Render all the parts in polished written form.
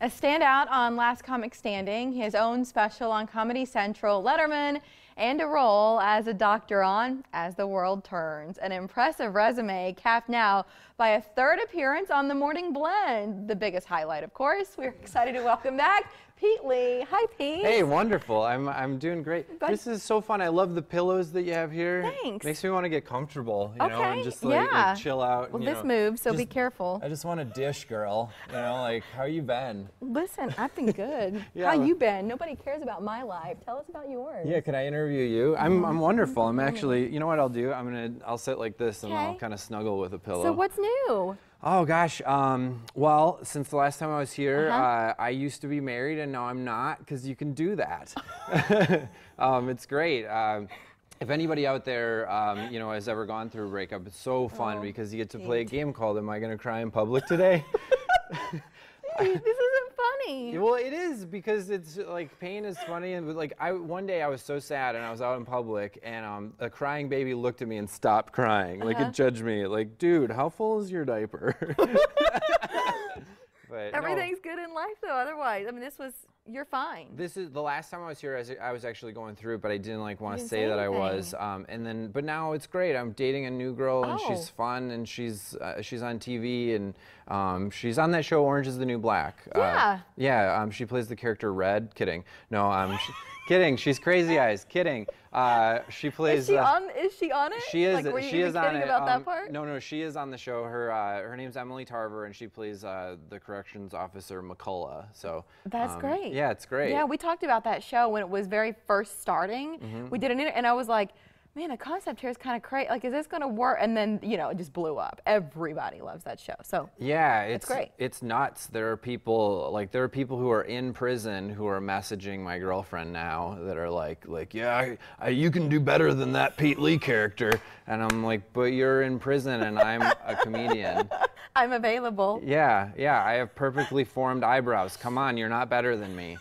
A standout on Last Comic Standing, his own special on Comedy Central, Letterman, and a role as a doctor on As the World Turns. An impressive resume capped now by a third appearance on The Morning Blend. The biggest highlight, of course. We're excited to welcome back Pete Lee. Hi, Pete. Hey, wonderful. I'm doing great. Good. This is so fun. I love the pillows that you have here. Thanks. Makes me want to get comfortable, you know, and just yeah. like chill out. Well, and, this moves, so be careful. I just want a dish, girl. You know, like, how you been? Listen, I've been good. Yeah. How you been? Nobody cares about my life. Tell us about yours. Yeah, can I interview you? I'm wonderful. I'm actually, you know what I'll do? I'll sit like this and I'll kind of snuggle with a pillow. So what's new? Oh gosh, well, since the last time I was here, I used to be married and now I'm not, because you can do that. It's great. If anybody out there, you know, has ever gone through a breakup, it's so fun because you get to play a game called Am I Gonna Cry in Public Today? This isn't funny. Well, it is, because it's like pain is funny, and like one day I was so sad and I was out in public and a crying baby looked at me and stopped crying, like it judged me, like, dude, how full is your diaper? But everything's good in life though. Otherwise, I mean, you're fine. This is the last time I was here. I was actually going through it, but I didn't want to say that I was. But now it's great. I'm dating a new girl, and she's fun, and she's on TV, and she's on that show Orange Is the New Black. Yeah. Yeah. She plays the character Red. Kidding. No. Kidding. She's Crazy Eyes. Kidding. She plays. Is she on it? She is. Like, were you she is on it. About that part? No. She is on the show. Her name's Emily Tarver, and she plays the corrections officer McCullough. So that's great. Yeah, it's great. Yeah, we talked about that show when it was very first starting. We did an interview, and I was like, man, the concept here is kind of crazy. Like, is this going to work? And then, you know, it just blew up. Everybody loves that show. So yeah, it's great. It's nuts. There are people who are in prison who are messaging my girlfriend now that are like, yeah, you can do better than that Pete Lee character. And I'm like, but you're in prison and I'm a comedian. I'm available. Yeah. I have perfectly formed eyebrows. Come on, you're not better than me.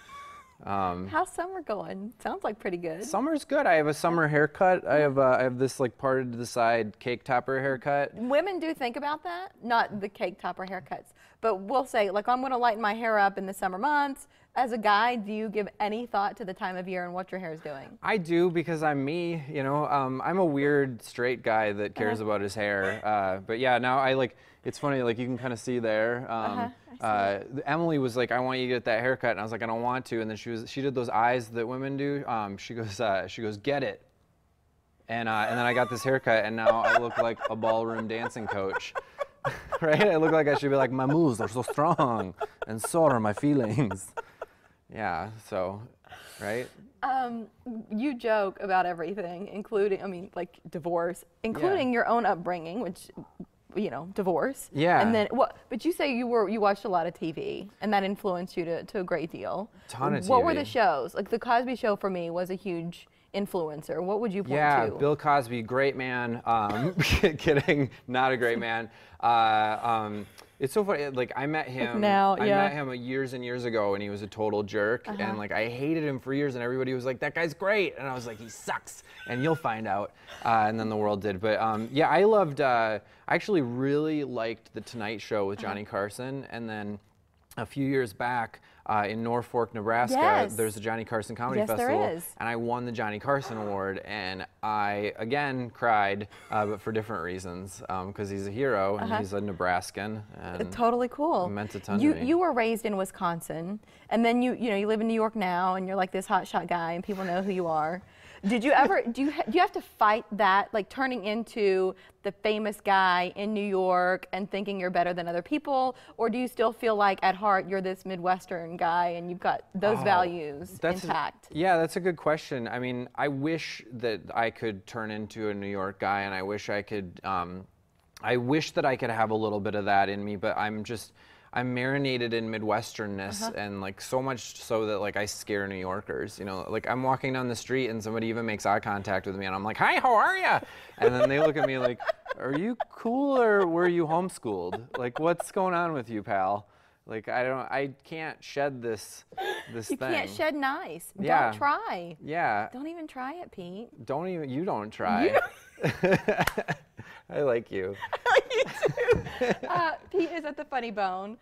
How's summer going? Sounds like pretty good. Summer's good. I have a summer haircut. I have this like parted to the side cake topper haircut. Women do think about that, not the cake topper haircuts, but we'll say, like, I'm going to lighten my hair up in the summer months. As a guy, do you give any thought to the time of year and what your hair is doing? I do, because I'm me, you know. I'm a weird straight guy that cares about his hair. But yeah, now it's funny, like you can kind of see there. Emily was like, I want you to get that haircut, and I was like, I don't want to. And then she did those eyes that women do. She goes, get it. And then I got this haircut, and now I look like a ballroom dancing coach. Right? I look like I should be like, my moves are so strong, and so are my feelings. Yeah, so, right? You joke about everything, including, I mean, like divorce, including your own upbringing, which, you know, divorce. Yeah. And then, but you say you watched a lot of TV, and that influenced you to a great deal. Ton of TV. What were the shows? Like, The Cosby Show for me was a huge influencer. What would you point to? Yeah, Bill Cosby, great man. Kidding, not a great man. It's so funny. Like, I met him. I met him years and years ago, and he was a total jerk. And like, I hated him for years, and everybody was like, "That guy's great," and I was like, "He sucks," and you'll find out. And then the world did. But yeah, I loved. I actually really liked the Tonight Show with Johnny Carson, and then a few years back in Norfolk, Nebraska, there's a Johnny Carson Comedy Festival, there is. and I won the Johnny Carson Award, and I again cried, but for different reasons, because he's a hero and he's a Nebraskan. And totally cool. It meant a ton to me. You were raised in Wisconsin, and then you live in New York now, and you're like this hotshot guy, and people know who you are. Did you ever, do you have to fight that, like turning into the famous guy in New York and thinking you're better than other people, or do you still feel like at heart you're this Midwestern guy and you've got those values intact? Yeah, that's a good question. I mean, I wish that I could turn into a New York guy, and I wish I could, I wish that I could have a little bit of that in me, but I'm marinated in Midwesternness, and like so much so that like I scare New Yorkers. You know, like I'm walking down the street and somebody even makes eye contact with me, and I'm like, "Hi, how are you?" And then they look at me like, "Are you cool or were you homeschooled? Like, what's going on with you, pal?" Like I can't shed this thing. You can't shed nice. Yeah. Don't try. Yeah. Don't even try it, Pete. You don't try. I like you. I like you too. Pete is at the Funny Bone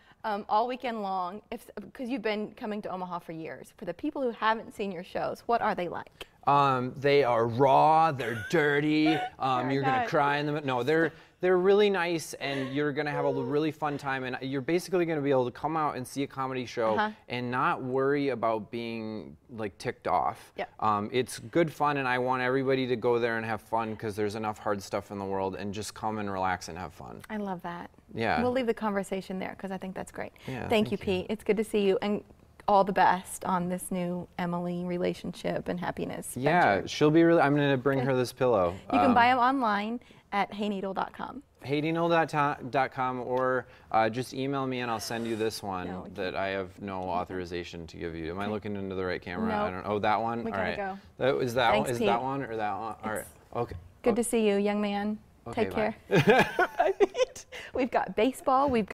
all weekend long, because you've been coming to Omaha for years. For the people who haven't seen your shows, what are they like? They are raw, they're dirty, you're gonna cry in them. No, they're really nice, and you're gonna have a really fun time, and you're basically gonna be able to come out and see a comedy show and not worry about being like ticked off. Yep. It's good fun, and I want everybody to go there and have fun, because there's enough hard stuff in the world, and just come and relax and have fun. I love that. Yeah. We'll leave the conversation there, because I think that's great. Yeah, thank you, Pete. It's good to see you, and all the best on this new Emily relationship and happiness. Yeah, venture. she'll be really, I'm gonna bring her this pillow. You can buy them online at heyneedle.com. heyneedle.com, or just email me and I'll send you this one that I have no authorization to give you. Am I looking into the right camera? Nope. I don't. Oh, that one. We all gotta right. go. Is that Thanks, one? Is Pete. that one or that one? All right. Okay. Good to see you, young man. Okay, Take care. bye. Bye, Pete. We've got baseball. We've